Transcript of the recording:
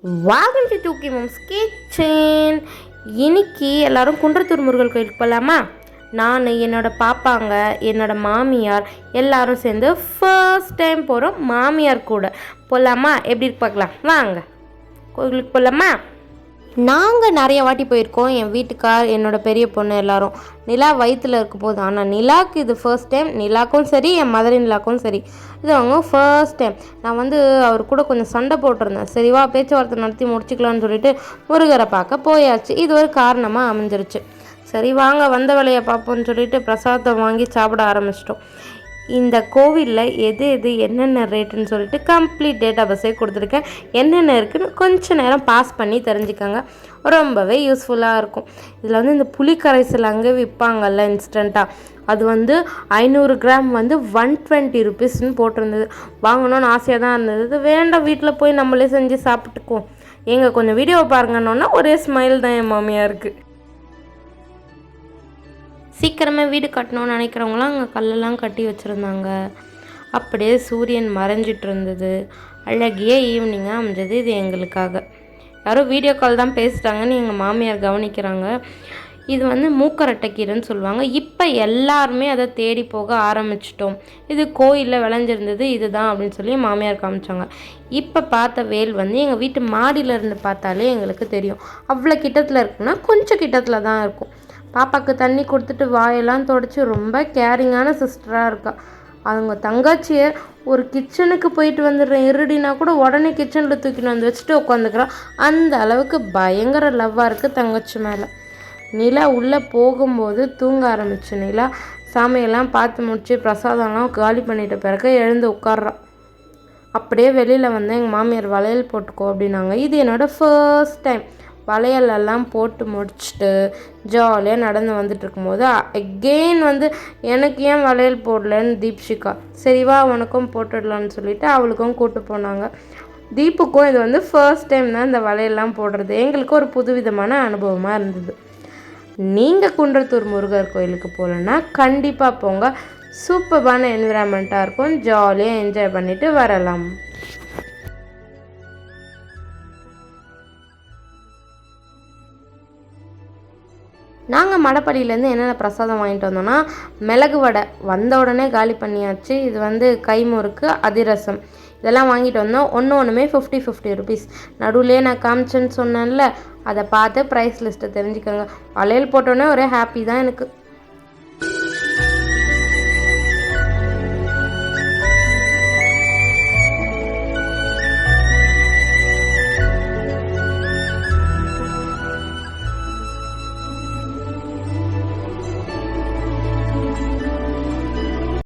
Welcome to டூக்கி mum's kitchen. இன்னைக்கு எல்லாரும் குன்றத்தூர் முருகன் கோயிலுக்கு போகலாமா? நான், என்னோடய பாப்பாங்க, என்னோடய மாமியார் எல்லாரும் சேர்ந்து ஃபர்ஸ்ட் டைம் போகிறோம். மாமியார் கூட போகலாமா? எப்படி இருக்கு பார்க்கலாம் வாங்க. கோயிலுக்கு போகலாமா? நாங்கள் நிறைய வாட்டி போயிருக்கோம். என் வீட்டுக்கார், என்னோடய பெரிய பொண்ணு எல்லாரும். நிலா வயிற்றில் இருக்கும் போது. ஆனால் நிலாவுக்கு இது ஃபர்ஸ்ட் டைம். நிலாக்கும் சரி, என் மதர் நிலாக்கும் சரி, இது அவங்க ஃபர்ஸ்ட் டைம். நான் அவர் கூட கொஞ்சம் சண்டை போட்டிருந்தேன். சரிவா பேச்சுவார்த்தை நடத்தி முடிச்சுக்கலான்னு சொல்லிட்டு முருகரை பார்க்க போயாச்சு. இது ஒரு காரணமாக அமைஞ்சிருச்சு. சரி வாங்க வந்த வேலையை பார்ப்போம்னு சொல்லிட்டு பிரசாதத்தை வாங்கி சாப்பிட ஆரம்பிச்சிட்டோம். இந்த கோவிலில் எது என்னென்ன ரேட்டுன்னு சொல்லிட்டு கம்ப்ளீட் டேட்டா பஸ்ஸே கொடுத்துருக்கேன். என்னென்ன இருக்குதுன்னு கொஞ்சம் நேரம் பாஸ் பண்ணி தெரிஞ்சுக்கோங்க. ரொம்பவே யூஸ்ஃபுல்லாக இருக்கும். இதில் இந்த புளி கரைசல் அங்கே விற்பாங்கல்ல இன்ஸ்டண்ட்டாக, அது 500 கிராம் 120 ருபீஸ்ன்னு போட்டிருந்தது. வாங்கணும்னு ஆசையாக தான் இருந்தது. வேண்டாம், வீட்டில் போய் நம்மளே செஞ்சு சாப்பிட்டுக்குவோம். எங்கள் கொஞ்சம் வீடியோ பாருங்கன்னொன்னா ஒரே ஸ்மைல் தான் என் மாமியாருக்கு. சீக்கிரமாக வீடு கட்டணும்னு நினைக்கிறவங்களாம் அங்கே கல்லெல்லாம் கட்டி வச்சுருந்தாங்க. அப்படியே சூரியன் மறைஞ்சிட்டு இருந்தது. அழகிய ஈவினிங்காக அமைஞ்சது இது எங்களுக்காக. யாரோ வீடியோ கால் தான் பேசுகிறாங்கன்னு எங்கள் மாமியார் கவனிக்கிறாங்க. இது மூக்கரட்டைக்கீரைன்னு சொல்லுவாங்க. இப்போ எல்லாருமே அதை தேடி போக ஆரம்பிச்சிட்டோம். இது கோயிலில் விளைஞ்சிருந்தது இதுதான் அப்படின்னு சொல்லி மாமியார் காமிச்சாங்க. இப்போ பார்த்த வேல் எங்கள் வீட்டு மாடியிலேருந்து பார்த்தாலே எங்களுக்கு தெரியும். அவ்வளோ கிட்டத்தில் இருக்குன்னா கொஞ்சம் கிட்டத்தில் தான் இருக்கும். பாப்பாவுக்கு தண்ணி கொடுத்துட்டு வாயெல்லாம் தொடச்சி ரொம்ப கேரிங்கான சிஸ்டராக இருக்கா. அவங்க தங்கச்சியை ஒரு கிச்சனுக்கு போயிட்டு வந்துடுறேன் இருடினா கூட உடனே கிச்சனில் தூக்கின்னு வந்து வச்சுட்டு உட்காந்துக்கிறான். அந்த அளவுக்கு பயங்கர லவ்வாக இருக்குது தங்கச்சி மேலே. நிலா உள்ளே போகும்போது தூங்க ஆரம்பிச்சு. நிலா சாமியெல்லாம் பார்த்து முடிச்சு பிரசாதம்லாம் காலி பண்ணிட்ட பிறகு எழுந்து உட்கார்றான். அப்படியே வெளியில் எங்கள் மாமியார் வளையல் போட்டுக்கோ அப்படின்னாங்க. இது என்னோடய ஃபர்ஸ்ட் டைம். வளையலெல்லாம் போட்டு முடிச்சுட்டு ஜாலியாக நடந்து வந்துட்டு இருக்கும்போது அகெயின் எனக்கு ஏன் வளையல் போடலன்னு தீப்ஷிகா, சரிவா உனக்கும் போட்டுடலான்னு சொல்லிட்டு அவளுக்கும் கூப்பிட்டு போனாங்க. தீப்புக்கும் இது ஃபர்ஸ்ட் டைம் தான் இந்த வளையல்லாம் போடுறது. எங்களுக்கு ஒரு புதுவிதமான அனுபவமாக இருந்தது. நீங்கள் குன்றத்தூர் முருகர் கோயிலுக்கு போகலன்னா கண்டிப்பாக போங்க. சூப்பரான என்விரான்மெண்ட்டாக இருக்கும். ஜாலியாக என்ஜாய் பண்ணிவிட்டு வரலாம். நாங்கள் மடப்பள்ளியிலேருந்து என்னென்ன பிரசாதம் வாங்கிட்டு வந்தோன்னா, மிளகு வடை வந்த உடனே காலி பண்ணியாச்சு. இது கைமுறுக்கு, அதிரசம் இதெல்லாம் வாங்கிட்டு வந்தோம். ஒன்றுமே 50 ருபீஸ். நடுவுலேயே நான் காமிச்சேன்னு சொன்னேன்ல, அதை பார்த்து ப்ரைஸ் லிஸ்ட்டை தெரிஞ்சுக்கோங்க. வளையல் போட்டோன்னே ஒரே ஹாப்பி தான் எனக்கு.